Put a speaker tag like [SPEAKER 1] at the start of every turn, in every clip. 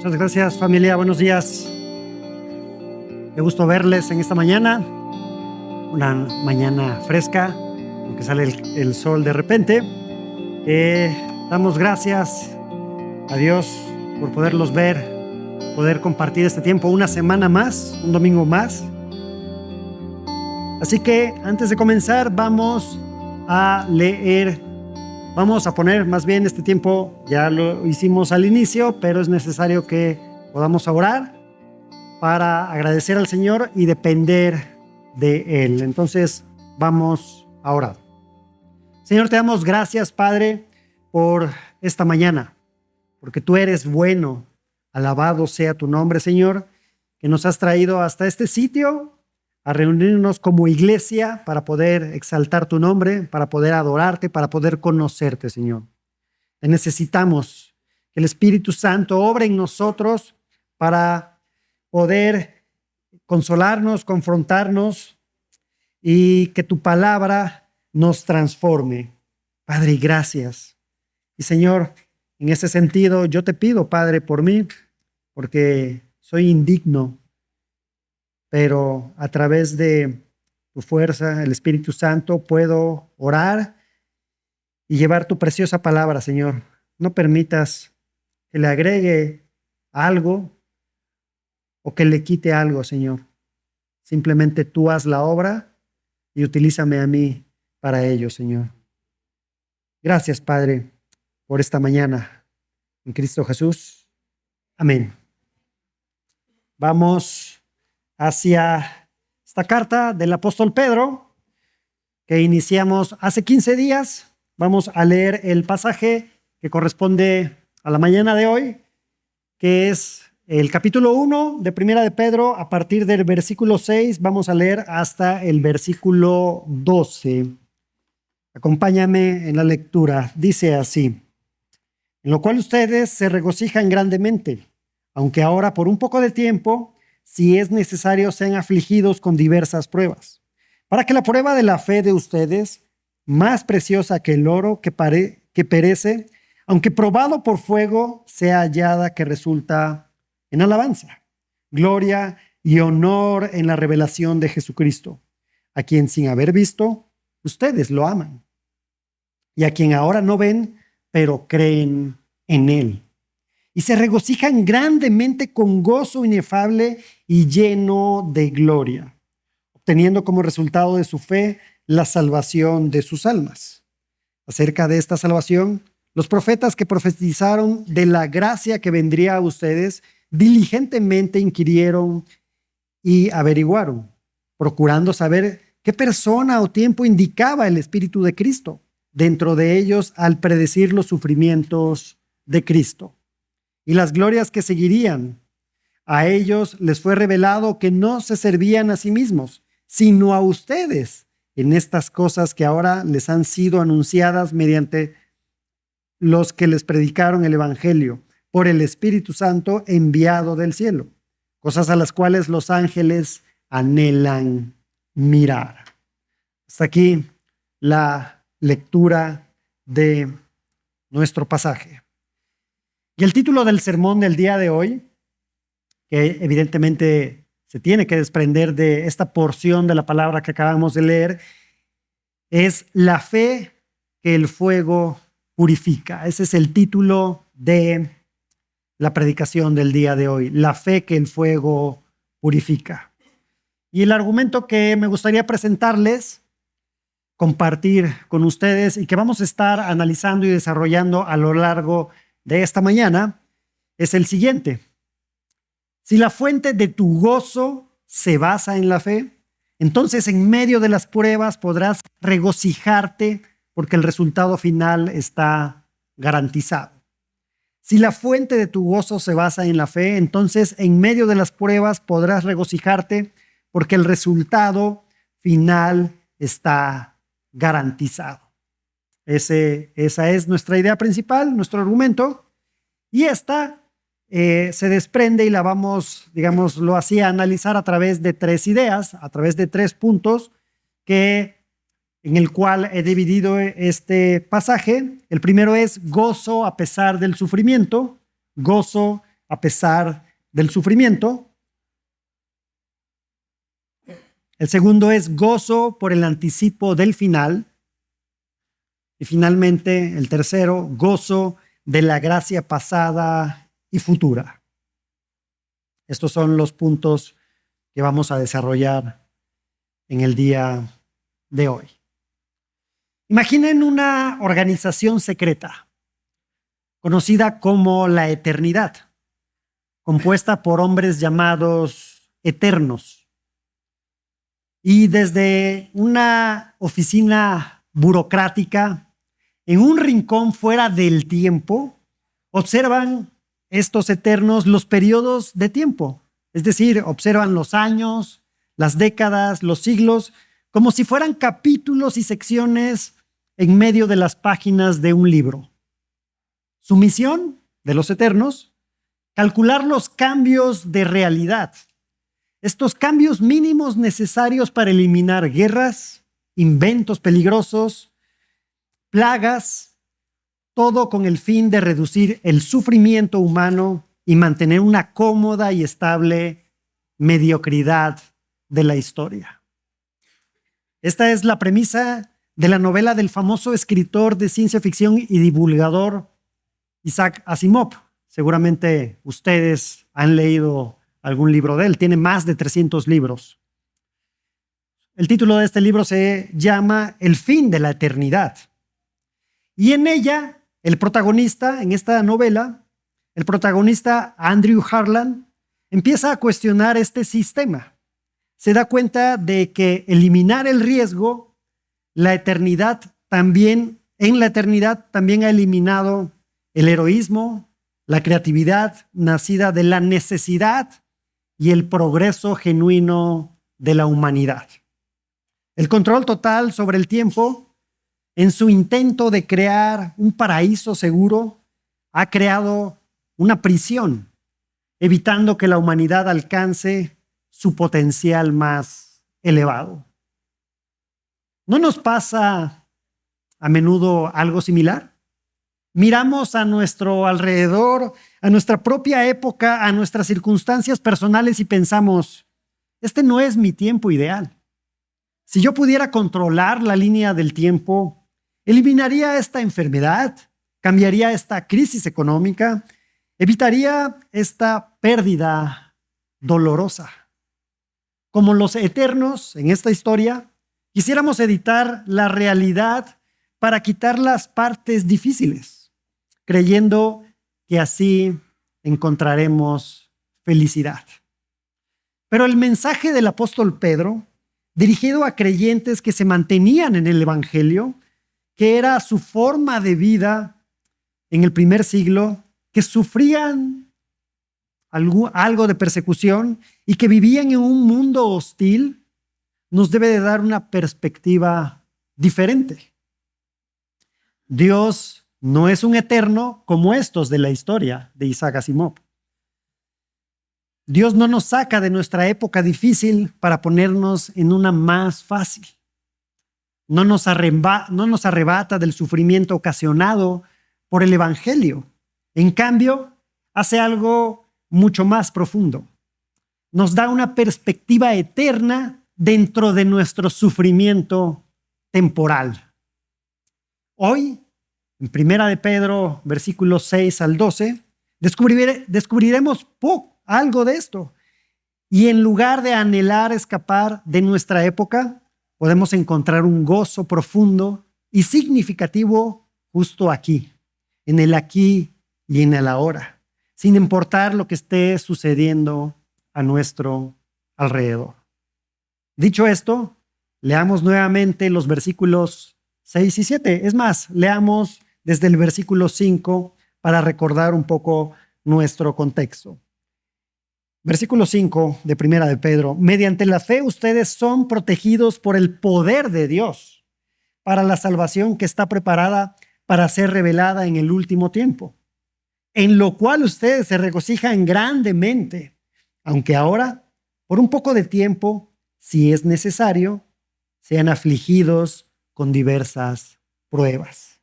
[SPEAKER 1] Muchas gracias, familia. Buenos días. Qué gusto verles en esta mañana. Una mañana fresca, aunque sale el sol de repente. Damos gracias a Dios por poderlos ver, poder compartir este tiempo una semana más, un domingo más. Así que antes de comenzar vamos a leer. Vamos a poner más bien este tiempo, ya lo hicimos al inicio, pero es necesario que podamos orar para agradecer al Señor y depender de Él. Entonces vamos a orar. Señor, te damos gracias, Padre, por esta mañana, porque tú eres bueno. Alabado sea tu nombre, Señor, que nos has traído hasta este sitio a reunirnos como iglesia para poder exaltar tu nombre, para poder adorarte, para poder conocerte, Señor. Te necesitamos que el Espíritu Santo obre en nosotros para poder consolarnos, confrontarnos y que tu palabra nos transforme. Padre, gracias. Y Señor, en ese sentido, yo te pido, Padre, por mí, porque soy indigno, pero a través de tu fuerza, el Espíritu Santo, puedo orar y llevar tu preciosa palabra, Señor. No permitas que le agregue algo o que le quite algo, Señor. Simplemente tú haz la obra y utilízame a mí para ello, Señor. Gracias, Padre, por esta mañana. En Cristo Jesús. Amén. Vamos hacia esta carta del apóstol Pedro que iniciamos hace 15 días. Vamos a leer el pasaje que corresponde a la mañana de hoy, que es el capítulo 1 de Primera de Pedro. A partir del versículo 6 vamos a leer hasta el versículo 12. Acompáñame en la lectura. Dice así: en lo cual ustedes se regocijan grandemente, aunque ahora por un poco de tiempo, si es necesario, sean afligidos con diversas pruebas, para que la prueba de la fe de ustedes, más preciosa que el oro que perece, aunque probado por fuego, sea hallada que resulta en alabanza, gloria y honor en la revelación de Jesucristo, a quien sin haber visto, ustedes lo aman, y a quien ahora no ven, pero creen en Él. Y se regocijan grandemente con gozo inefable y lleno de gloria, obteniendo como resultado de su fe la salvación de sus almas. Acerca de esta salvación, los profetas que profetizaron de la gracia que vendría a ustedes diligentemente inquirieron y averiguaron, procurando saber qué persona o tiempo indicaba el Espíritu de Cristo dentro de ellos al predecir los sufrimientos de Cristo y las glorias que seguirían. A ellos les fue revelado que no se servían a sí mismos, sino a ustedes en estas cosas que ahora les han sido anunciadas mediante los que les predicaron el Evangelio por el Espíritu Santo enviado del cielo, cosas a las cuales los ángeles anhelan mirar. Hasta aquí la lectura de nuestro pasaje. Y el título del sermón del día de hoy, que evidentemente se tiene que desprender de esta porción de la palabra que acabamos de leer, es La fe que el fuego purifica. Ese es el título de la predicación del día de hoy, La fe que el fuego purifica. Y el argumento que me gustaría presentarles, compartir con ustedes y que vamos a estar analizando y desarrollando a lo largo de esta mañana es el siguiente. Si la fuente de tu gozo se basa en la fe, entonces en medio de las pruebas podrás regocijarte porque el resultado final está garantizado. Si la fuente de tu gozo se basa en la fe, entonces en medio de las pruebas podrás regocijarte porque el resultado final está garantizado. Esa es nuestra idea principal, nuestro argumento, y esta se desprende y la vamos, digámoslo así, a analizar a través de tres ideas, a través de tres puntos en el cual he dividido este pasaje. El primero es gozo a pesar del sufrimiento, gozo a pesar del sufrimiento. El segundo es gozo por el anticipo del final. Y finalmente, el tercero, gozo de la gracia pasada y futura. Estos son los puntos que vamos a desarrollar en el día de hoy. Imaginen una organización secreta, conocida como la Eternidad, compuesta por hombres llamados eternos. Y desde una oficina burocrática, en un rincón fuera del tiempo, observan estos eternos los periodos de tiempo. Es decir, observan los años, las décadas, los siglos, como si fueran capítulos y secciones en medio de las páginas de un libro. Su misión de los eternos, calcular los cambios de realidad. Estos cambios mínimos necesarios para eliminar guerras, inventos peligrosos, plagas, todo con el fin de reducir el sufrimiento humano y mantener una cómoda y estable mediocridad de la historia. Esta es la premisa de la novela del famoso escritor de ciencia ficción y divulgador Isaac Asimov. Seguramente ustedes han leído algún libro de él. Tiene más de 300 libros. El título de este libro se llama El fin de la eternidad. Y en ella, el protagonista, en esta novela, el protagonista Andrew Harlan, empieza a cuestionar este sistema. Se da cuenta de que eliminar el riesgo, en la eternidad también ha eliminado el heroísmo, la creatividad nacida de la necesidad y el progreso genuino de la humanidad. El control total sobre el tiempo, en su intento de crear un paraíso seguro, ha creado una prisión, evitando que la humanidad alcance su potencial más elevado. ¿No nos pasa a menudo algo similar? Miramos a nuestro alrededor, a nuestra propia época, a nuestras circunstancias personales y pensamos, este no es mi tiempo ideal. Si yo pudiera controlar la línea del tiempo, eliminaría esta enfermedad, cambiaría esta crisis económica, evitaría esta pérdida dolorosa. Como los eternos en esta historia, quisiéramos editar la realidad para quitar las partes difíciles, creyendo que así encontraremos felicidad. Pero el mensaje del apóstol Pedro, dirigido a creyentes que se mantenían en el evangelio, que era su forma de vida en el primer siglo, que sufrían algo de persecución y que vivían en un mundo hostil, nos debe de dar una perspectiva diferente. Dios no es un eterno como estos de la historia de Isaac Asimov. Dios no nos saca de nuestra época difícil para ponernos en una más fácil. No nos arrebata del sufrimiento ocasionado por el evangelio. En cambio, hace algo mucho más profundo. Nos da una perspectiva eterna dentro de nuestro sufrimiento temporal. Hoy, en Primera de Pedro, versículos 6 al 12, descubriremos algo de esto. Y en lugar de anhelar escapar de nuestra época, podemos encontrar un gozo profundo y significativo justo aquí, en el aquí y en el ahora, sin importar lo que esté sucediendo a nuestro alrededor. Dicho esto, leamos nuevamente los versículos 6 y 7. Es más, leamos desde el versículo 5 para recordar un poco nuestro contexto. Versículo 5 de Primera de Pedro. Mediante la fe ustedes son protegidos por el poder de Dios para la salvación que está preparada para ser revelada en el último tiempo, en lo cual ustedes se regocijan grandemente, aunque ahora, por un poco de tiempo, si es necesario, sean afligidos con diversas pruebas,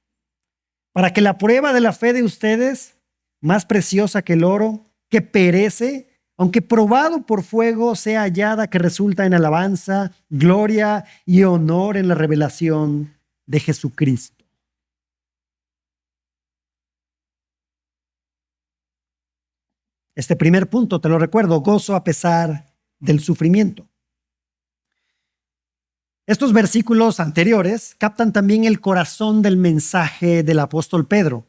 [SPEAKER 1] para que la prueba de la fe de ustedes, más preciosa que el oro, que perece, aunque probado por fuego, sea hallada, que resulta en alabanza, gloria y honor en la revelación de Jesucristo. Este primer punto, te lo recuerdo, gozo a pesar del sufrimiento. Estos versículos anteriores captan también el corazón del mensaje del apóstol Pedro,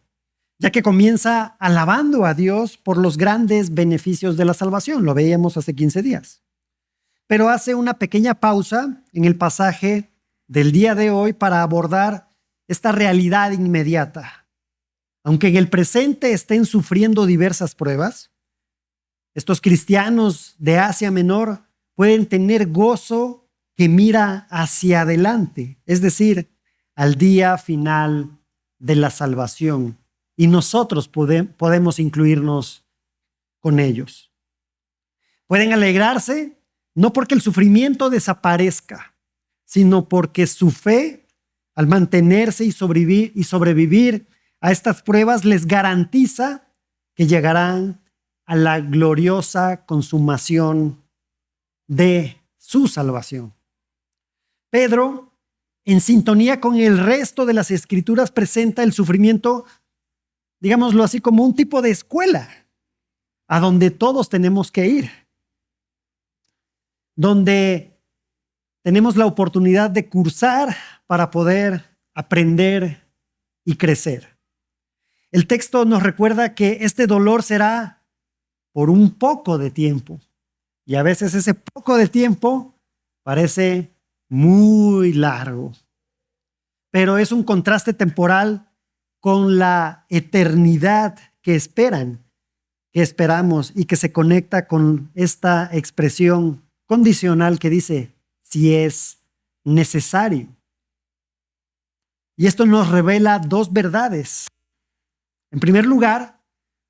[SPEAKER 1] ya que comienza alabando a Dios por los grandes beneficios de la salvación. Lo veíamos hace 15 días. Pero hace una pequeña pausa en el pasaje del día de hoy para abordar esta realidad inmediata. Aunque en el presente estén sufriendo diversas pruebas, estos cristianos de Asia Menor pueden tener gozo que mira hacia adelante, es decir, al día final de la salvación. Y nosotros podemos incluirnos con ellos. Pueden alegrarse no porque el sufrimiento desaparezca, sino porque su fe, al mantenerse y sobrevivir a estas pruebas, les garantiza que llegarán a la gloriosa consumación de su salvación. Pedro, en sintonía con el resto de las Escrituras, presenta el sufrimiento, digámoslo así, como un tipo de escuela a donde todos tenemos que ir, donde tenemos la oportunidad de cursar para poder aprender y crecer. El texto nos recuerda que este dolor será por un poco de tiempo, y a veces ese poco de tiempo parece muy largo, pero es un contraste temporal con la eternidad que esperamos y que se conecta con esta expresión condicional que dice, si es necesario. Y esto nos revela dos verdades. En primer lugar,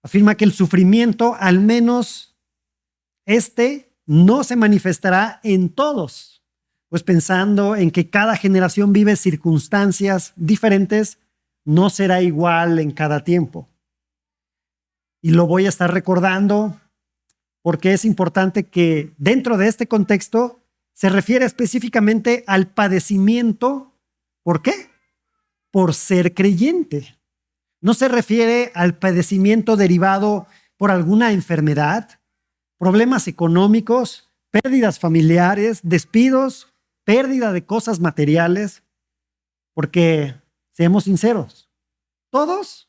[SPEAKER 1] afirma que el sufrimiento, al menos no se manifestará en todos. Pues pensando en que cada generación vive circunstancias diferentes, no será igual en cada tiempo. Y lo voy a estar recordando porque es importante que dentro de este contexto se refiere específicamente al padecimiento. ¿Por qué? Por ser creyente. No se refiere al padecimiento derivado por alguna enfermedad, problemas económicos, pérdidas familiares, despidos, pérdida de cosas materiales, porque seamos sinceros, todas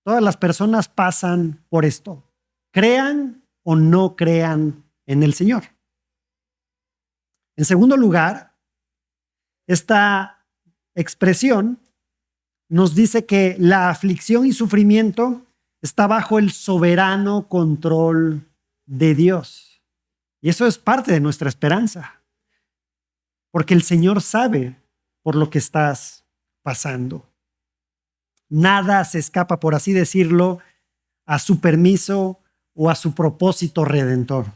[SPEAKER 1] las personas pasan por esto, crean o no crean en el Señor. En segundo lugar, esta expresión nos dice que la aflicción y sufrimiento está bajo el soberano control de Dios. Y eso es parte de nuestra esperanza. Porque el Señor sabe por lo que estás pasando. Nada se escapa, por así decirlo, a su permiso o a su propósito redentor.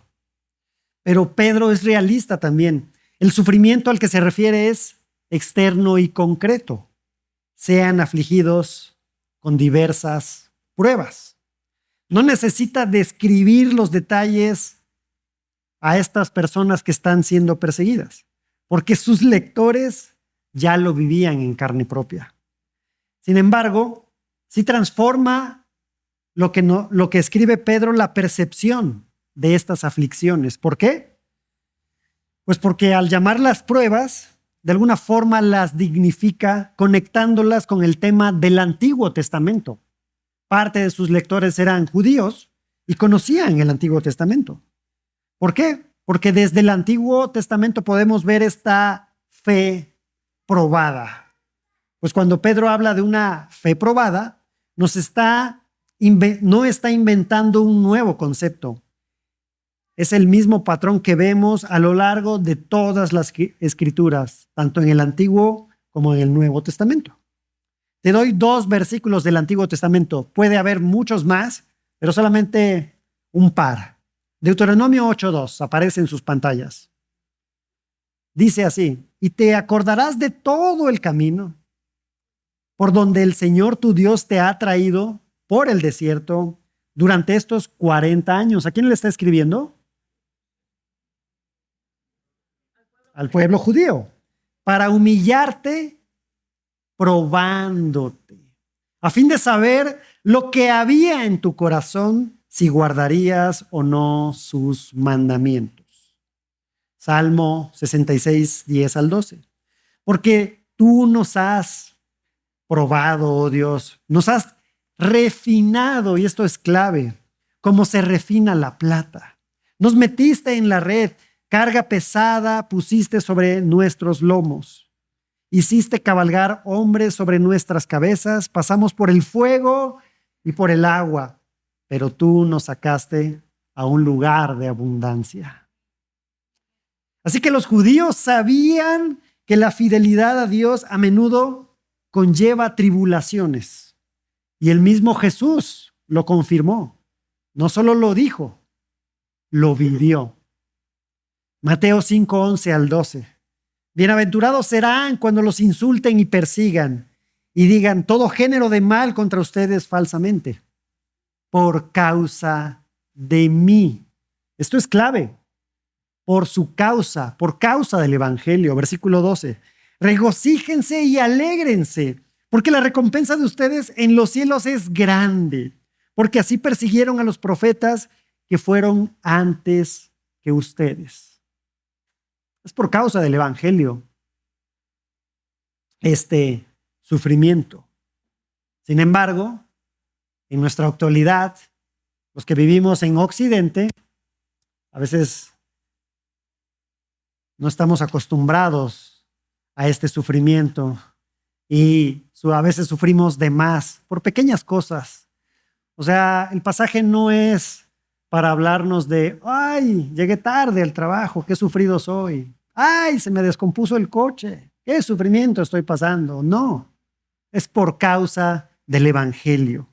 [SPEAKER 1] Pero Pedro es realista también. El sufrimiento al que se refiere es externo y concreto. Sean afligidos con diversas pruebas. No necesita describir los detalles a estas personas que están siendo perseguidas, porque sus lectores ya lo vivían en carne propia. Sin embargo, sí transforma lo que escribe Pedro, la percepción de estas aflicciones. ¿Por qué? Pues porque al llamar las pruebas, de alguna forma las dignifica conectándolas con el tema del Antiguo Testamento. Parte de sus lectores eran judíos y conocían el Antiguo Testamento. ¿Por qué? Porque desde el Antiguo Testamento podemos ver esta fe probada. Pues cuando Pedro habla de una fe probada, no está inventando un nuevo concepto. Es el mismo patrón que vemos a lo largo de todas las escrituras, tanto en el Antiguo como en el Nuevo Testamento. Te doy 2 versículos del Antiguo Testamento. Puede haber muchos más, pero solamente un par. Deuteronomio 8:2 aparece en sus pantallas. Dice así: y te acordarás de todo el camino por donde el Señor tu Dios te ha traído por el desierto, durante estos 40 años. ¿A quién le está escribiendo? Al pueblo judío. Para humillarte, probándote, a fin de saber lo que había en tu corazón, si guardarías o no sus mandamientos. Salmo 66, 10 al 12. Porque tú nos has probado, oh Dios, nos has refinado, y esto es clave, como se refina la plata. Nos metiste en la red, carga pesada pusiste sobre nuestros lomos. Hiciste cabalgar hombres sobre nuestras cabezas, pasamos por el fuego y por el agua, pero tú nos sacaste a un lugar de abundancia. Así que los judíos sabían que la fidelidad a Dios a menudo conlleva tribulaciones. Y el mismo Jesús lo confirmó. No solo lo dijo, lo vivió. Mateo 5, 11 al 12. Bienaventurados serán cuando los insulten y persigan y digan todo género de mal contra ustedes falsamente, por causa de mí. Esto es clave. Por su causa, por causa del Evangelio. Versículo 12. Regocíjense y alégrense, porque la recompensa de ustedes en los cielos es grande, porque así persiguieron a los profetas que fueron antes que ustedes. Es por causa del Evangelio este sufrimiento. Sin embargo, en nuestra actualidad, los que vivimos en Occidente, a veces no estamos acostumbrados a este sufrimiento y a veces sufrimos de más por pequeñas cosas. O sea, el pasaje no es para hablarnos de, ay, llegué tarde al trabajo, qué sufrido soy. Ay, se me descompuso el coche, qué sufrimiento estoy pasando. No, es por causa del Evangelio.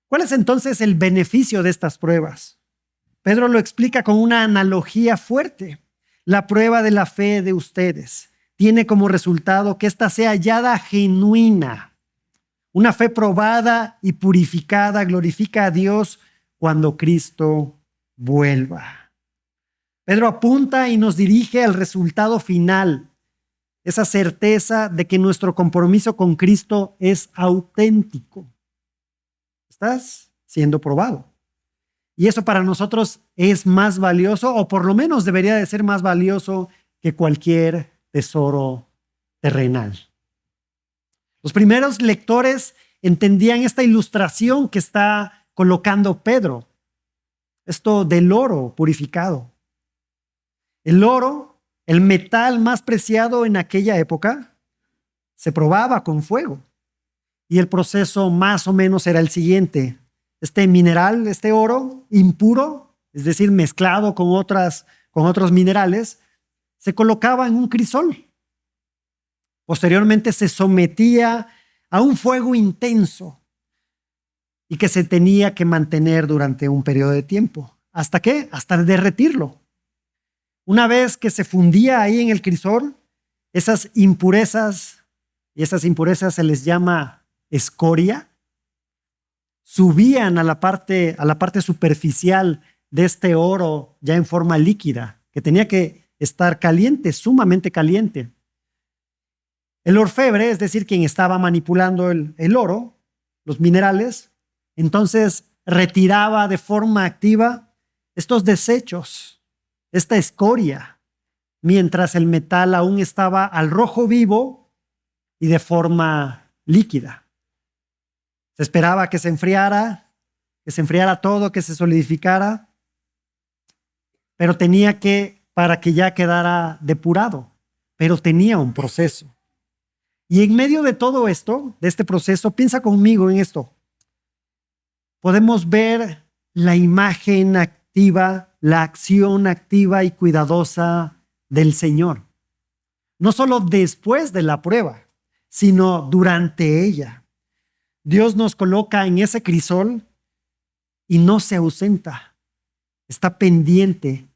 [SPEAKER 1] ¿Cuál es entonces el beneficio de estas pruebas? Pedro lo explica con una analogía fuerte. La prueba de la fe de ustedes tiene como resultado que ésta sea hallada genuina. Una fe probada y purificada glorifica a Dios cuando Cristo vuelva. Pedro apunta y nos dirige al resultado final, esa certeza de que nuestro compromiso con Cristo es auténtico. Estás siendo probado. Y eso para nosotros es más valioso, o por lo menos debería de ser más valioso que cualquier tesoro terrenal. Los primeros lectores entendían esta ilustración que está colocando Pedro, esto del oro purificado. El oro, el metal más preciado en aquella época, se probaba con fuego. Y el proceso más o menos era el siguiente. Este mineral, este oro impuro, es decir, mezclado con otros minerales, se colocaba en un crisol. Posteriormente se sometía a un fuego intenso y que se tenía que mantener durante un periodo de tiempo. ¿Hasta qué? Hasta derretirlo. Una vez que se fundía ahí en el crisol, esas impurezas, y esas impurezas se les llama escoria, subían a la parte superficial de este oro ya en forma líquida, que tenía que estar caliente, sumamente caliente. El orfebre, es decir, quien estaba manipulando el oro, los minerales, entonces retiraba de forma activa estos desechos, esta escoria, mientras el metal aún estaba al rojo vivo y de forma líquida. Se esperaba que se enfriara todo, que se solidificara, pero para que ya quedara depurado, pero tenía un proceso. Y en medio de todo esto, de este proceso, piensa conmigo en esto. Podemos ver la imagen activa, la acción activa y cuidadosa del Señor. No solo después de la prueba, sino durante ella. Dios nos coloca en ese crisol y no se ausenta. Está pendiente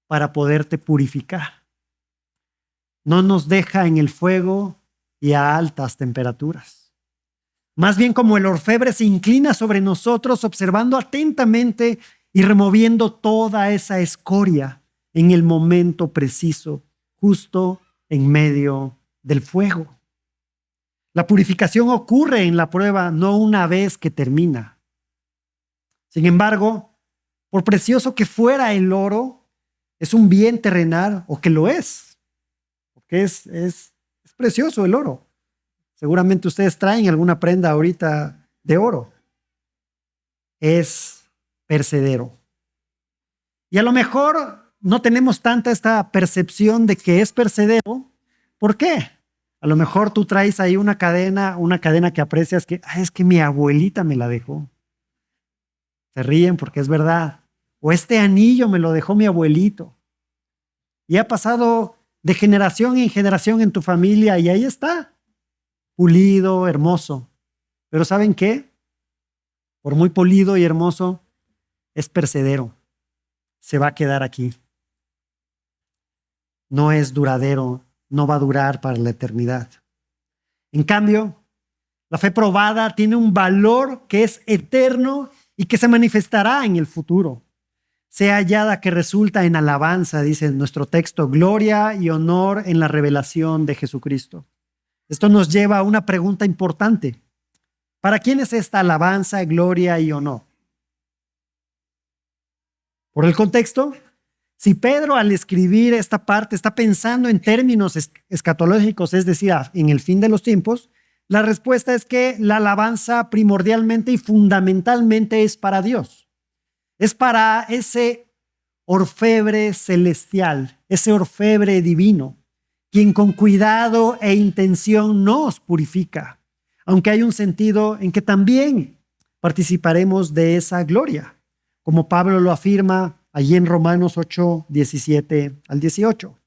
[SPEAKER 1] para poderte purificar. No nos deja en el fuego y a altas temperaturas. Más bien como el orfebre se inclina sobre nosotros, observando atentamente y removiendo toda esa escoria en el momento preciso, justo en medio del fuego. La purificación ocurre en la prueba, no una vez que termina. Sin embargo, por precioso que fuera el oro, es un bien terrenal, o que lo es, porque es precioso el oro. Seguramente ustedes traen alguna prenda ahorita de oro. Es perecedero. Y a lo mejor no tenemos tanta esta percepción de que es perecedero. ¿Por qué? A lo mejor tú traes ahí una cadena que aprecias que es que mi abuelita me la dejó. Se ríen porque es verdad. O este anillo me lo dejó mi abuelito. Y ha pasado de generación en generación en tu familia y ahí está, pulido, hermoso. Pero ¿saben qué? Por muy pulido y hermoso, es perecedero. Se va a quedar aquí. No es duradero, no va a durar para la eternidad. En cambio, la fe probada tiene un valor que es eterno y que se manifestará en el futuro. Sea hallada que resulta en alabanza, dice nuestro texto, gloria y honor en la revelación de Jesucristo. Esto nos lleva a una pregunta importante. ¿Para quién es esta alabanza, gloria y honor? Por el contexto, si Pedro al escribir esta parte está pensando en términos escatológicos, es decir, en el fin de los tiempos, la respuesta es que la alabanza primordialmente y fundamentalmente es para Dios. Es para ese orfebre celestial, ese orfebre divino, quien con cuidado e intención nos purifica, aunque hay un sentido en que también participaremos de esa gloria, como Pablo lo afirma allí en Romanos 8, 17 al 18.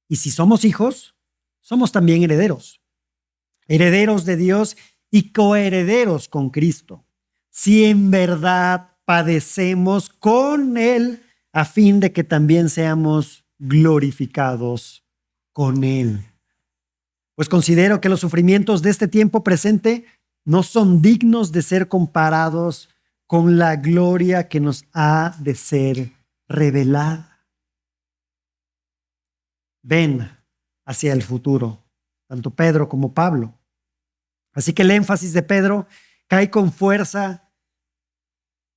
[SPEAKER 1] Y si somos hijos, somos también herederos, herederos de Dios y coherederos con Cristo, si en verdad padecemos con Él, a fin de que también seamos glorificados con Él. Pues considero que los sufrimientos de este tiempo presente no son dignos de ser comparados con la gloria que nos ha de ser revelada. Ven hacia el futuro, tanto Pedro como Pablo. Así que el énfasis de Pedro cae con fuerza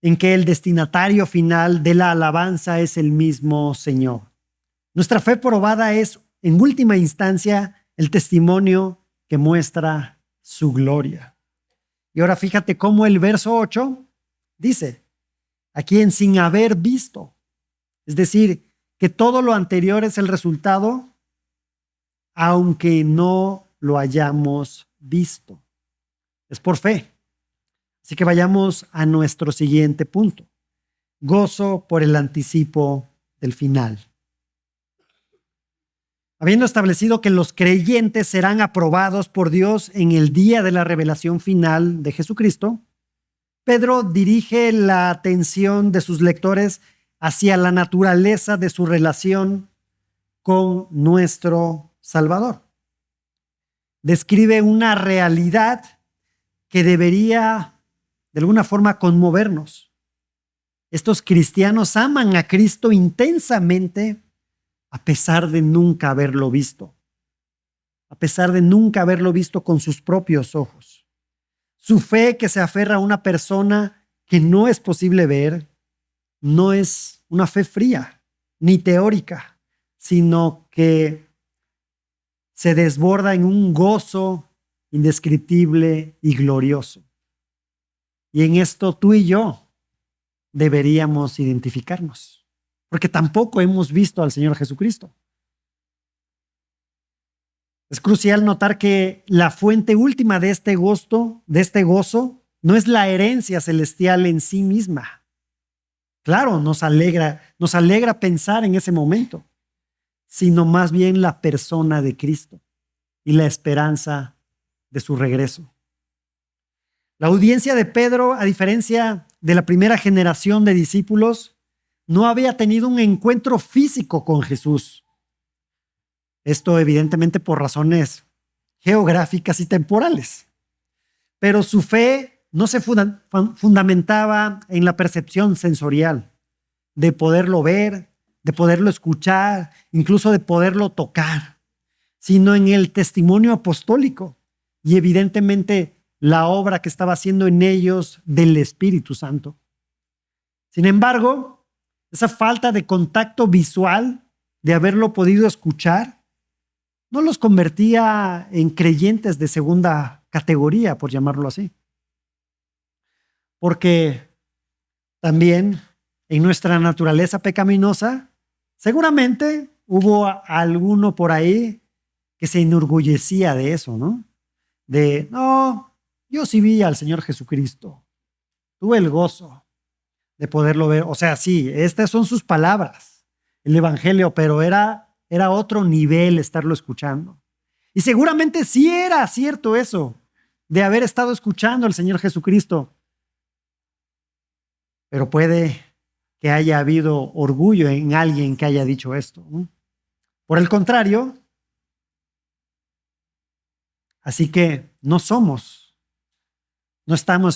[SPEAKER 1] en que el destinatario final de la alabanza es el mismo Señor. Nuestra fe probada es, en última instancia, el testimonio que muestra su gloria. Y ahora fíjate cómo el verso 8 dice, a quien sin haber visto, es decir, que todo lo anterior es el resultado, aunque no lo hayamos visto. Es por fe. Así que vayamos a nuestro siguiente punto. Gozo por el anticipo del final. Habiendo establecido que los creyentes serán aprobados por Dios en el día de la revelación final de Jesucristo, Pedro dirige la atención de sus lectores hacia la naturaleza de su relación con nuestro Salvador. Describe una realidad que debería de alguna forma conmovernos. Estos cristianos aman a Cristo intensamente a pesar de nunca haberlo visto, a pesar de nunca haberlo visto con sus propios ojos. Su fe que se aferra a una persona que no es posible ver, no es una fe fría ni teórica, sino que se desborda en un gozo indescriptible y glorioso. Y en esto tú y yo deberíamos identificarnos, porque tampoco hemos visto al Señor Jesucristo. Es crucial notar que la fuente última de este gozo, no es la herencia celestial en sí misma. Claro, nos alegra pensar en ese momento, sino más bien la persona de Cristo y la esperanza de su regreso. La audiencia de Pedro, a diferencia de la primera generación de discípulos, no había tenido un encuentro físico con Jesús. Esto evidentemente por razones geográficas y temporales. Pero su fe no se fundamentaba en la percepción sensorial, de poderlo ver, de poderlo escuchar, incluso de poderlo tocar, sino en el testimonio apostólico y evidentemente la obra que estaba haciendo en ellos del Espíritu Santo. Sin embargo, esa falta de contacto visual, de haberlo podido escuchar, no los convertía en creyentes de segunda categoría, por llamarlo así. Porque también en nuestra naturaleza pecaminosa, seguramente hubo alguno por ahí que se enorgullecía de eso, ¿no? No, yo sí vi al Señor Jesucristo. Tuve el gozo de poderlo ver. O sea, sí, estas son sus palabras, el Evangelio, pero era otro nivel estarlo escuchando. Y seguramente sí era cierto eso, de haber estado escuchando al Señor Jesucristo. Pero puede que haya habido orgullo en alguien que haya dicho esto, ¿no? Por el contrario, así que no estamos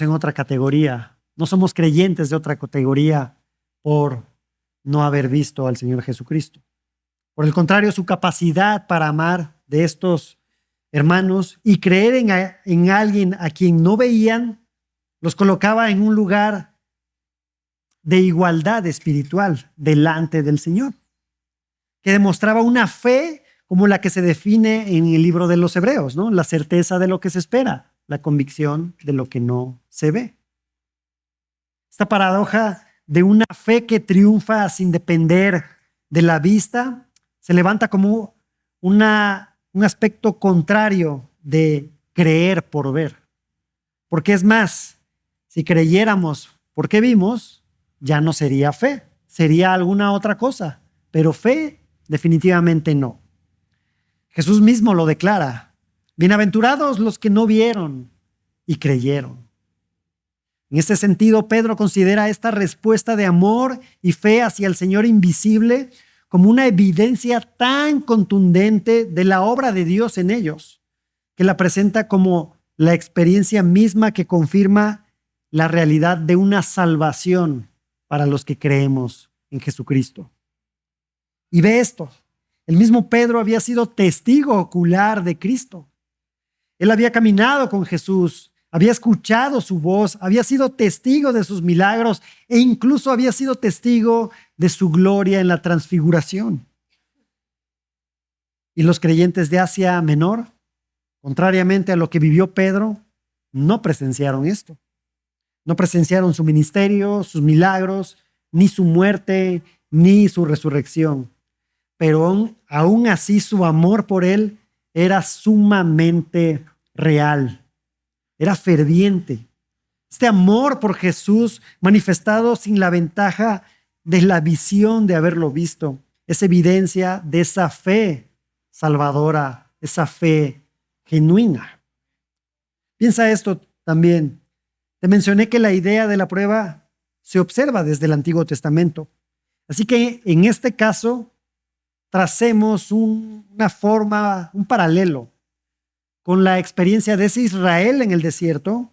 [SPEAKER 1] en otra categoría, no somos creyentes de otra categoría por no haber visto al Señor Jesucristo. Por el contrario, su capacidad para amar de estos hermanos y creer en alguien a quien no veían, los colocaba en un lugar de igualdad espiritual delante del Señor, que demostraba una fe como la que se define en el libro de los Hebreos, ¿no? La certeza de lo que se espera, la convicción de lo que no se ve. Esta paradoja de una fe que triunfa sin depender de la vista se levanta como un aspecto contrario de creer por ver. Porque es más, si creyéramos porque vimos, ya no sería fe, sería alguna otra cosa, pero fe definitivamente no. Jesús mismo lo declara: bienaventurados los que no vieron y creyeron. En este sentido, Pedro considera esta respuesta de amor y fe hacia el Señor invisible como una evidencia tan contundente de la obra de Dios en ellos, que la presenta como la experiencia misma que confirma la realidad de una salvación para los que creemos en Jesucristo. Y ve esto, el mismo Pedro había sido testigo ocular de Cristo. Él había caminado con Jesús, había escuchado su voz, había sido testigo de sus milagros e incluso había sido testigo de su gloria en la transfiguración. Y los creyentes de Asia Menor, contrariamente a lo que vivió Pedro, no presenciaron esto. No presenciaron su ministerio, sus milagros, ni su muerte, ni su resurrección. Pero aún así su amor por él era sumamente real, era ferviente. Este amor por Jesús manifestado sin la ventaja de la visión de haberlo visto es evidencia de esa fe salvadora, esa fe genuina. Piensa esto también. Te mencioné que la idea de la prueba se observa desde el Antiguo Testamento. Así que en este caso, tracemos una forma, un paralelo con la experiencia de ese Israel en el desierto,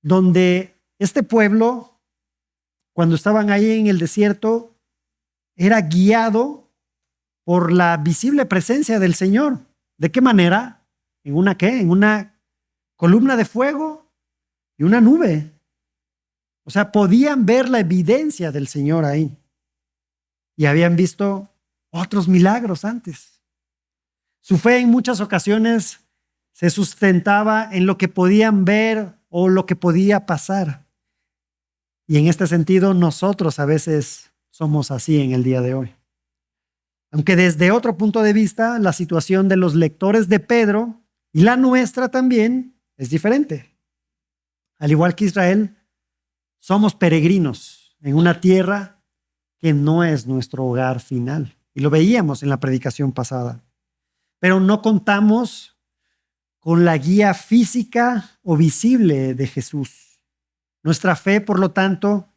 [SPEAKER 1] donde este pueblo, cuando estaban ahí en el desierto, era guiado por la visible presencia del Señor. ¿De qué manera? ¿En una qué? En una columna de fuego y una nube. O sea, podían ver la evidencia del Señor ahí. Y habían visto otros milagros antes. Su fe en muchas ocasiones se sustentaba en lo que podían ver o lo que podía pasar. Y en este sentido, nosotros a veces somos así en el día de hoy. Aunque desde otro punto de vista, la situación de los lectores de Pedro y la nuestra también es diferente. Al igual que Israel, somos peregrinos en una tierra que no es nuestro hogar final. Y lo veíamos en la predicación pasada. Pero no contamos con la guía física o visible de Jesús. Nuestra fe, por lo tanto,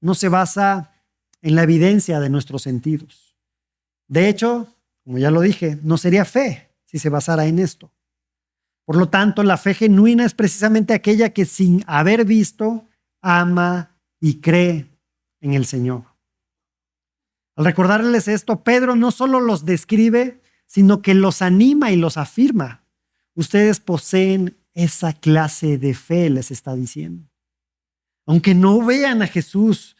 [SPEAKER 1] no se basa en la evidencia de nuestros sentidos. De hecho, como ya lo dije, no sería fe, si se basara en esto. Por lo tanto, la fe genuina es precisamente aquella que sin haber visto, ama y cree en el Señor. Al recordarles esto, Pedro no solo los describe, sino que los anima y los afirma. Ustedes poseen esa clase de fe, les está diciendo. Aunque no vean a Jesús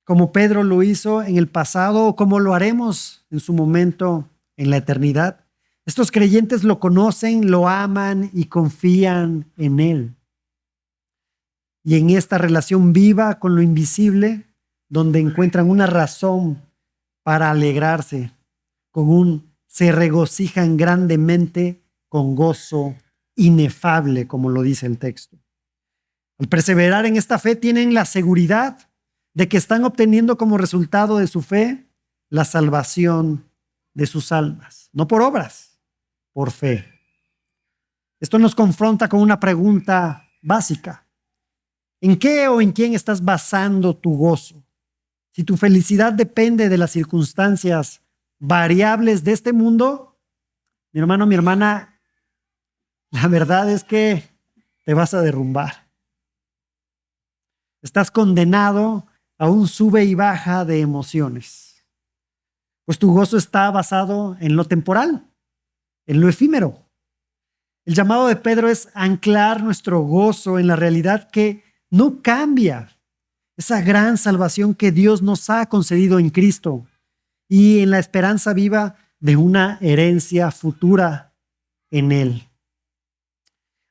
[SPEAKER 1] como Pedro lo hizo en el pasado o como lo haremos en su momento en la eternidad, estos creyentes lo conocen, lo aman y confían en Él. Y en esta relación viva con lo invisible, donde encuentran una razón para alegrarse, se regocijan grandemente con gozo inefable, como lo dice el texto. Al perseverar en esta fe, tienen la seguridad de que están obteniendo como resultado de su fe la salvación de sus almas, no por obras, por fe. Esto nos confronta con una pregunta básica. ¿En qué o en quién estás basando tu gozo? Si tu felicidad depende de las circunstancias variables de este mundo, mi hermano, mi hermana, la verdad es que te vas a derrumbar. Estás condenado a un sube y baja de emociones, pues tu gozo está basado en lo temporal, en lo efímero. El llamado de Pedro es anclar nuestro gozo en la realidad que no cambia, esa gran salvación que Dios nos ha concedido en Cristo y en la esperanza viva de una herencia futura en Él.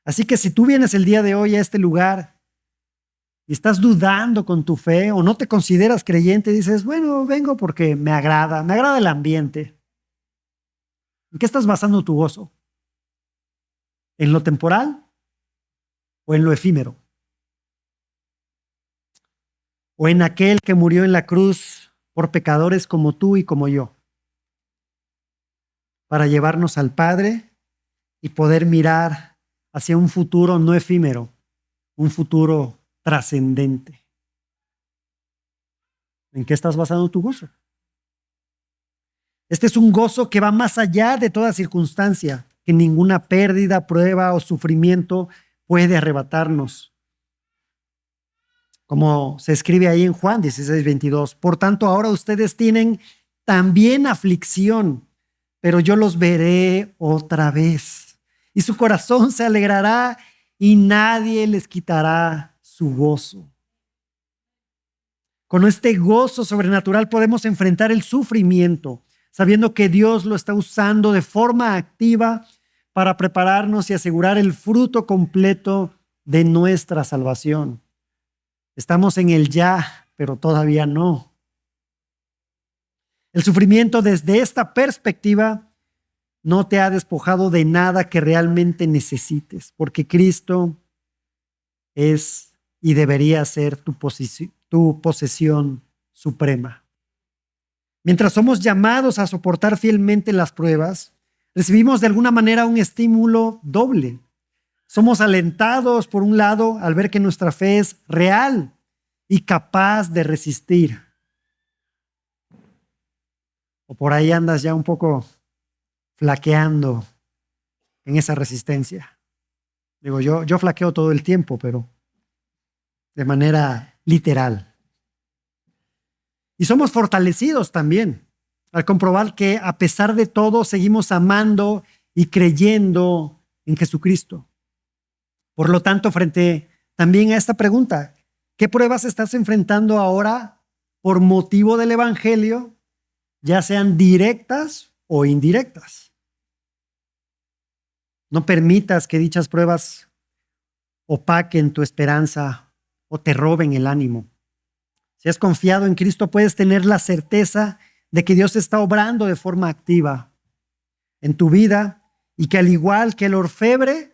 [SPEAKER 1] Así que si tú vienes el día de hoy a este lugar y estás dudando con tu fe o no te consideras creyente, dices, bueno, vengo porque me agrada el ambiente. ¿En qué estás basando tu gozo? ¿En lo temporal o en lo efímero? ¿O en aquel que murió en la cruz por pecadores como tú y como yo, para llevarnos al Padre y poder mirar hacia un futuro no efímero, un futuro trascendente? ¿En qué estás basando tu gozo? Este es un gozo que va más allá de toda circunstancia, que ninguna pérdida, prueba o sufrimiento puede arrebatarnos. Como se escribe ahí en Juan 16:22. Por tanto, ahora ustedes tienen también aflicción, pero yo los veré otra vez. Y su corazón se alegrará y nadie les quitará su gozo. Con este gozo sobrenatural podemos enfrentar el sufrimiento, sabiendo que Dios lo está usando de forma activa para prepararnos y asegurar el fruto completo de nuestra salvación. Estamos en el ya, pero todavía no. El sufrimiento desde esta perspectiva no te ha despojado de nada que realmente necesites, porque Cristo es y debería ser tu posesión suprema. Mientras somos llamados a soportar fielmente las pruebas, recibimos de alguna manera un estímulo doble. Somos alentados, por un lado, al ver que nuestra fe es real y capaz de resistir. O por ahí andas ya un poco flaqueando en esa resistencia. Digo, yo flaqueo todo el tiempo, pero de manera literal. Y somos fortalecidos también al comprobar que a pesar de todo seguimos amando y creyendo en Jesucristo. Por lo tanto, frente también a esta pregunta, ¿qué pruebas estás enfrentando ahora por motivo del Evangelio, ya sean directas o indirectas? No permitas que dichas pruebas opaquen tu esperanza o te roben el ánimo. Si has confiado en Cristo, puedes tener la certeza de que Dios está obrando de forma activa en tu vida y que al igual que el orfebre,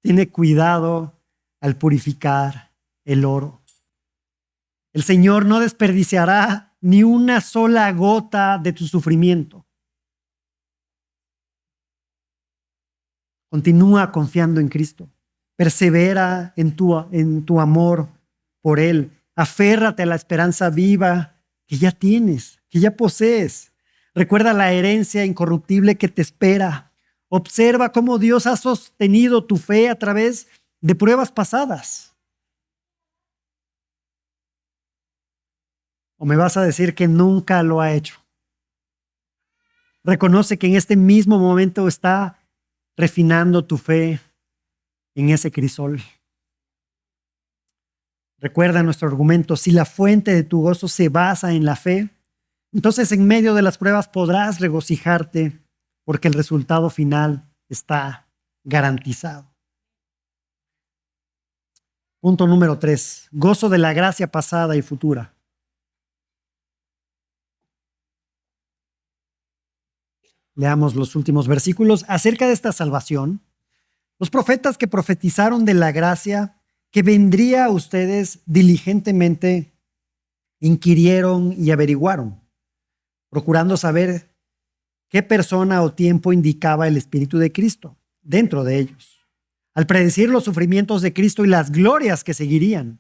[SPEAKER 1] tiene cuidado al purificar el oro. El Señor no desperdiciará ni una sola gota de tu sufrimiento. Continúa confiando en Cristo. Persevera en tu amor por Él. Aférrate a la esperanza viva que ya tienes, que ya posees. Recuerda la herencia incorruptible que te espera. Observa cómo Dios ha sostenido tu fe a través de pruebas pasadas. ¿O me vas a decir que nunca lo ha hecho? Reconoce que en este mismo momento está refinando tu fe en ese crisol. Recuerda nuestro argumento: si la fuente de tu gozo se basa en la fe, entonces en medio de las pruebas podrás regocijarte porque el resultado final está garantizado. Punto número 3. Gozo de la gracia pasada y futura. Leamos los últimos versículos. Acerca de esta salvación, los profetas que profetizaron de la gracia que vendría a ustedes diligentemente inquirieron y averiguaron, procurando saber qué persona o tiempo indicaba el Espíritu de Cristo dentro de ellos, al predecir los sufrimientos de Cristo y las glorias que seguirían.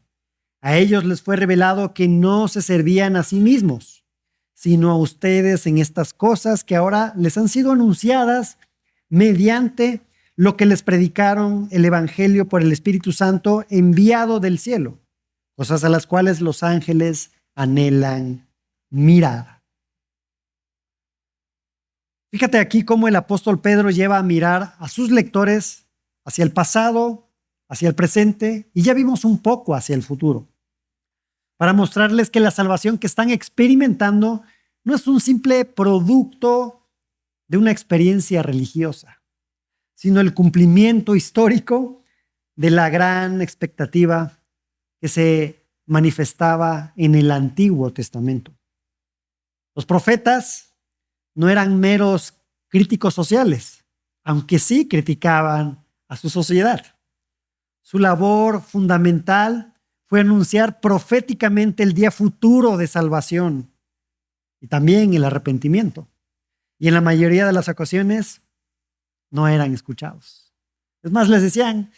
[SPEAKER 1] A ellos les fue revelado que no se servían a sí mismos, sino a ustedes en estas cosas que ahora les han sido anunciadas mediante lo que les predicaron el Evangelio por el Espíritu Santo enviado del cielo, cosas a las cuales los ángeles anhelan mirar. Fíjate aquí cómo el apóstol Pedro lleva a mirar a sus lectores hacia el pasado, hacia el presente y ya vimos un poco hacia el futuro, para mostrarles que la salvación que están experimentando no es un simple producto de una experiencia religiosa, sino el cumplimiento histórico de la gran expectativa que se manifestaba en el Antiguo Testamento. Los profetas no eran meros críticos sociales, aunque sí criticaban a su sociedad. Su labor fundamental fue anunciar proféticamente el día futuro de salvación y también el arrepentimiento. Y en la mayoría de las ocasiones no eran escuchados. Es más, les decían: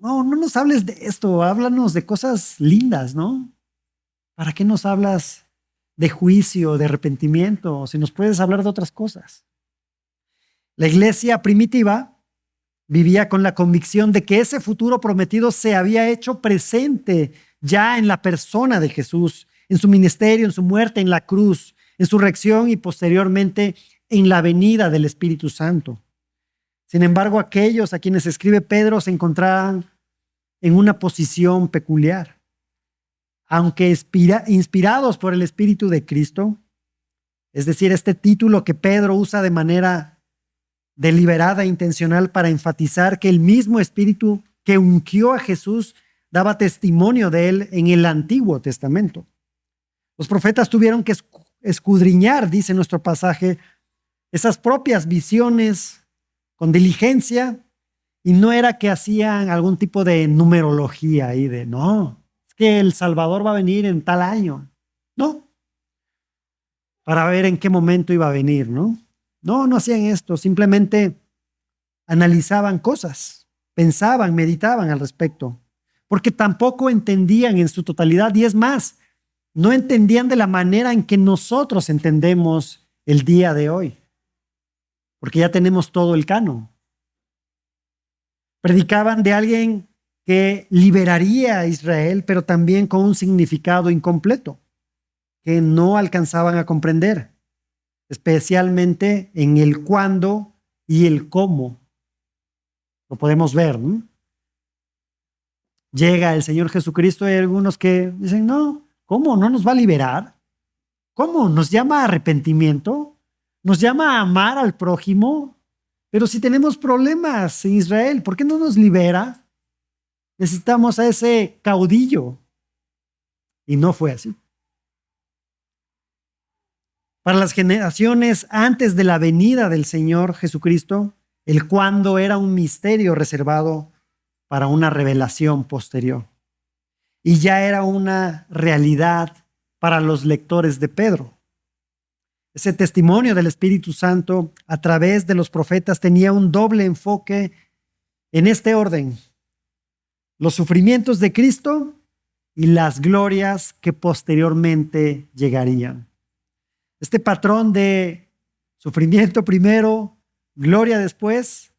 [SPEAKER 1] no nos hables de esto, háblanos de cosas lindas, ¿no? ¿Para qué nos hablas de juicio, de arrepentimiento, si nos puedes hablar de otras cosas? La iglesia primitiva vivía con la convicción de que ese futuro prometido se había hecho presente ya en la persona de Jesús, en su ministerio, en su muerte en la cruz, en su resurrección y posteriormente en la venida del Espíritu Santo. Sin embargo, aquellos a quienes escribe Pedro se encontraban en una posición peculiar. Aunque inspirados por el Espíritu de Cristo, es decir, este título que Pedro usa de manera deliberada e intencional para enfatizar que el mismo Espíritu que ungió a Jesús daba testimonio de él en el Antiguo Testamento. Los profetas tuvieron que escudriñar, dice nuestro pasaje, esas propias visiones con diligencia, y no era que hacían algún tipo de numerología ahí de, no, es que el Salvador va a venir en tal año. No, para ver en qué momento iba a venir, ¿no? No hacían esto, simplemente analizaban cosas, pensaban, meditaban al respecto, porque tampoco entendían en su totalidad, y es más, no entendían de la manera en que nosotros entendemos el día de hoy, porque ya tenemos todo el canon. Predicaban de alguien que liberaría a Israel, pero también con un significado incompleto, que no alcanzaban a comprender, especialmente en el cuándo y el cómo. Lo podemos ver, ¿no? Llega el Señor Jesucristo y hay algunos que dicen, no, ¿cómo? ¿No nos va a liberar? ¿Cómo? ¿Nos llama a arrepentimiento? ¿Nos llama a amar al prójimo? Pero si tenemos problemas en Israel, ¿por qué no nos libera? Necesitamos a ese caudillo. Y no fue así. Para las generaciones antes de la venida del Señor Jesucristo, el cuándo era un misterio reservado para una revelación posterior. Y ya era una realidad para los lectores de Pedro. Ese testimonio del Espíritu Santo a través de los profetas tenía un doble enfoque en este orden: los sufrimientos de Cristo y las glorias que posteriormente llegarían. Este patrón de sufrimiento primero, gloria después,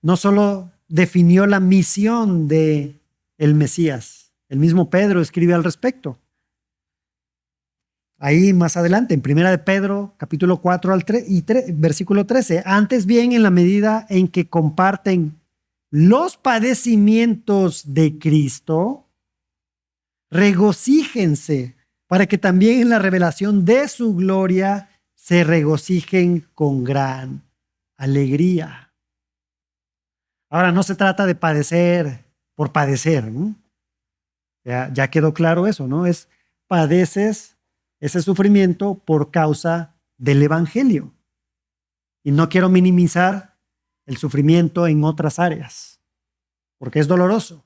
[SPEAKER 1] no solo definió la misión de el Mesías, el mismo Pedro escribe al respecto. Ahí más adelante, en 1 de Pedro, capítulo 4 versículo 13. Antes bien, en la medida en que comparten los padecimientos de Cristo, regocíjense para que también en la revelación de su gloria se regocijen con gran alegría. Ahora, no se trata de padecer por padecer, ¿no? Ya quedó claro eso, ¿no? Padeces ese sufrimiento por causa del Evangelio. Y no quiero minimizar el sufrimiento en otras áreas, porque es doloroso.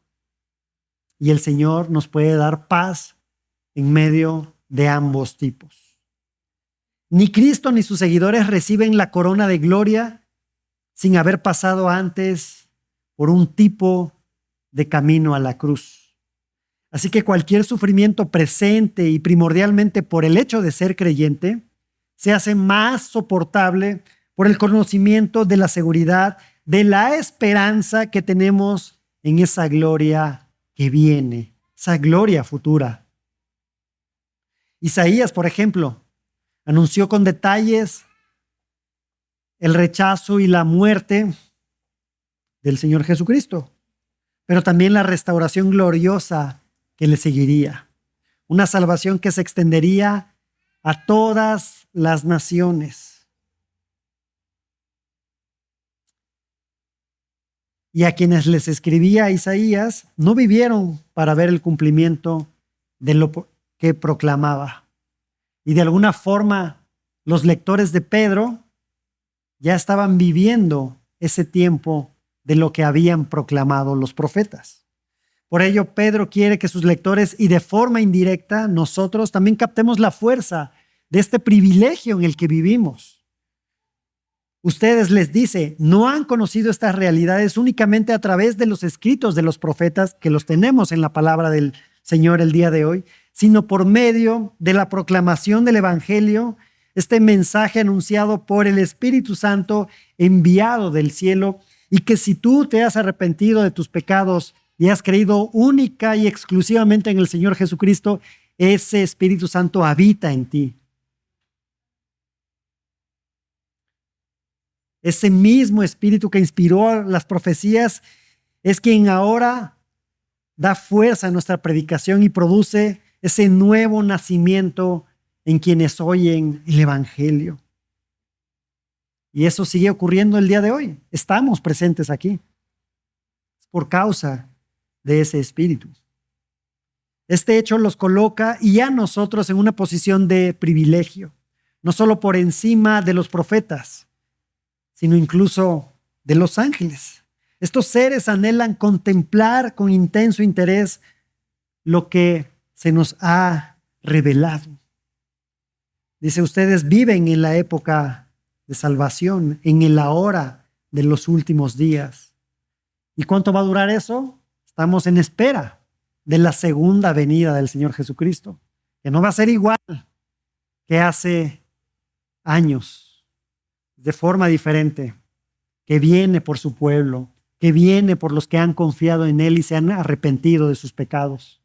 [SPEAKER 1] Y el Señor nos puede dar paz en medio de ambos tipos. Ni Cristo ni sus seguidores reciben la corona de gloria sin haber pasado antes por un tipo de camino a la cruz. Así que cualquier sufrimiento presente y primordialmente por el hecho de ser creyente se hace más soportable por el conocimiento de la seguridad, de la esperanza que tenemos en esa gloria que viene, esa gloria futura. Isaías, por ejemplo, anunció con detalles el rechazo y la muerte del Señor Jesucristo, pero también la restauración gloriosa que le seguiría. Una salvación que se extendería a todas las naciones. Y a quienes les escribía Isaías no vivieron para ver el cumplimiento de lo que proclamaba. Y de alguna forma, los lectores de Pedro ya estaban viviendo ese tiempo de lo que habían proclamado los profetas. Por ello, Pedro quiere que sus lectores y de forma indirecta nosotros también captemos la fuerza de este privilegio en el que vivimos. Ustedes, les dice, no han conocido estas realidades únicamente a través de los escritos de los profetas, que los tenemos en la palabra del Señor el día de hoy, sino por medio de la proclamación del Evangelio, este mensaje anunciado por el Espíritu Santo enviado del cielo, y que si tú te has arrepentido de tus pecados y has creído única y exclusivamente en el Señor Jesucristo, ese Espíritu Santo habita en ti. Ese mismo Espíritu que inspiró las profecías es quien ahora da fuerza a nuestra predicación y produce ese nuevo nacimiento en quienes oyen el Evangelio. Y eso sigue ocurriendo el día de hoy. Estamos presentes aquí por causa de ese Espíritu. Este hecho los coloca y a nosotros en una posición de privilegio, no solo por encima de los profetas, sino incluso de los ángeles. Estos seres anhelan contemplar con intenso interés lo que se nos ha revelado. Dice, ustedes viven en la época de salvación, en el ahora de los últimos días. ¿Y cuánto va a durar eso? Estamos en espera de la segunda venida del Señor Jesucristo, que no va a ser igual que hace años, de forma diferente, que viene por su pueblo, que viene por los que han confiado en Él y se han arrepentido de sus pecados.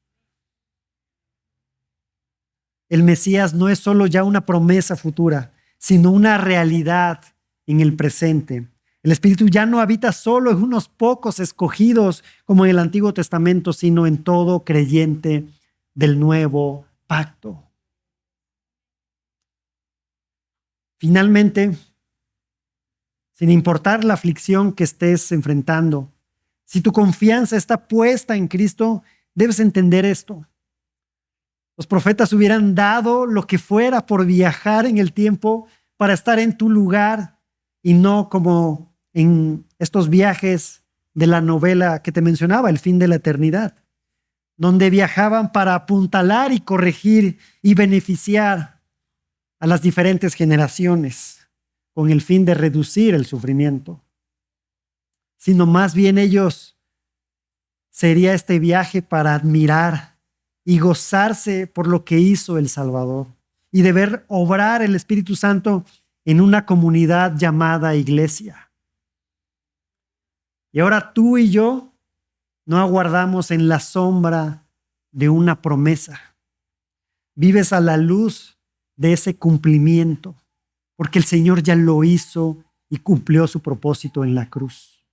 [SPEAKER 1] El Mesías no es solo ya una promesa futura, sino una realidad en el presente. El Espíritu ya no habita solo en unos pocos escogidos como en el Antiguo Testamento, sino en todo creyente del nuevo pacto. Finalmente, sin importar la aflicción que estés enfrentando, si tu confianza está puesta en Cristo, debes entender esto. Los profetas hubieran dado lo que fuera por viajar en el tiempo para estar en tu lugar y no como en estos viajes de la novela que te mencionaba, El fin de la eternidad, donde viajaban para apuntalar y corregir y beneficiar a las diferentes generaciones con el fin de reducir el sufrimiento, sino más bien ellos sería este viaje para admirar y gozarse por lo que hizo el Salvador y de ver obrar el Espíritu Santo en una comunidad llamada iglesia. Y ahora tú y yo no aguardamos en la sombra de una promesa. Vives a la luz de ese cumplimiento, porque el Señor ya lo hizo y cumplió su propósito en la cruz.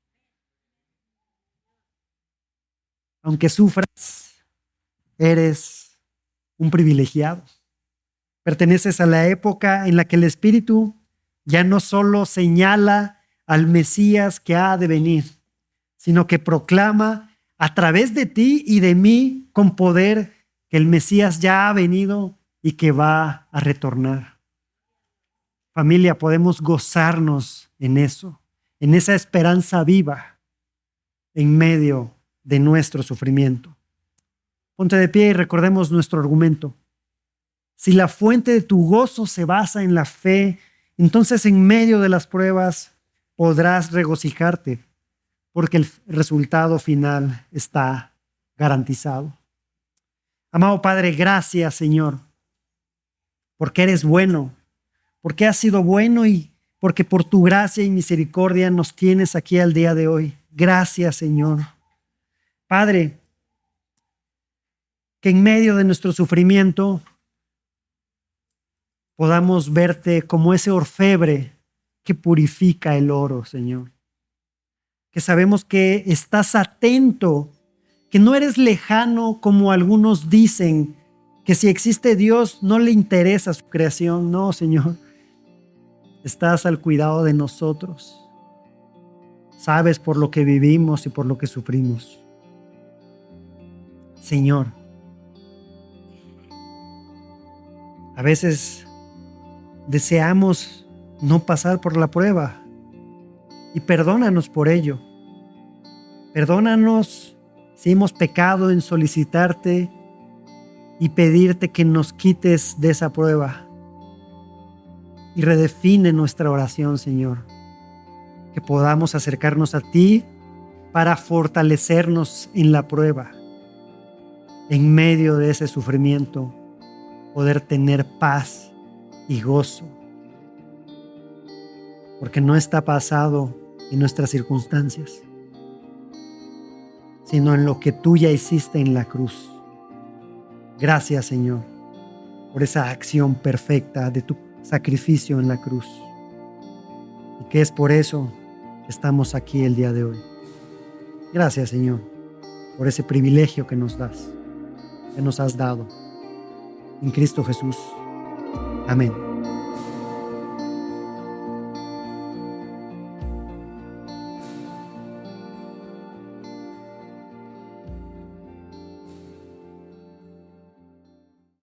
[SPEAKER 1] Aunque sufras, eres un privilegiado. Perteneces a la época en la que el Espíritu ya no solo señala al Mesías que ha de venir, sino que proclama a través de ti y de mí con poder que el Mesías ya ha venido y que va a retornar. Familia, podemos gozarnos en eso, en esa esperanza viva en medio de nuestro sufrimiento. Ponte de pie y recordemos nuestro argumento. Si la fuente de tu gozo se basa en la fe, entonces en medio de las pruebas podrás regocijarte, porque el resultado final está garantizado. Amado Padre, gracias, Señor, porque eres bueno, porque has sido bueno y porque por tu gracia y misericordia nos tienes aquí al día de hoy. Gracias, Señor. Padre, que en medio de nuestro sufrimiento podamos verte como ese orfebre que purifica el oro, Señor. Que sabemos que estás atento, que no eres lejano como algunos dicen, que si existe Dios no le interesa su creación. No, Señor. Estás al cuidado de nosotros. Sabes por lo que vivimos y por lo que sufrimos. Señor, a veces deseamos no pasar por la prueba y perdónanos por ello. Perdónanos si hemos pecado en solicitarte y pedirte que nos quites de esa prueba. Y redefine nuestra oración, Señor. Que podamos acercarnos a ti para fortalecernos en la prueba. En medio de ese sufrimiento, poder tener paz y gozo. Porque no está basado en nuestras circunstancias, sino en lo que tú ya hiciste en la cruz. Gracias, Señor, por esa acción perfecta de tu sacrificio en la cruz. Y que es por eso que estamos aquí el día de hoy. Gracias, Señor, por ese privilegio que nos das, que nos has dado. En Cristo Jesús. Amén.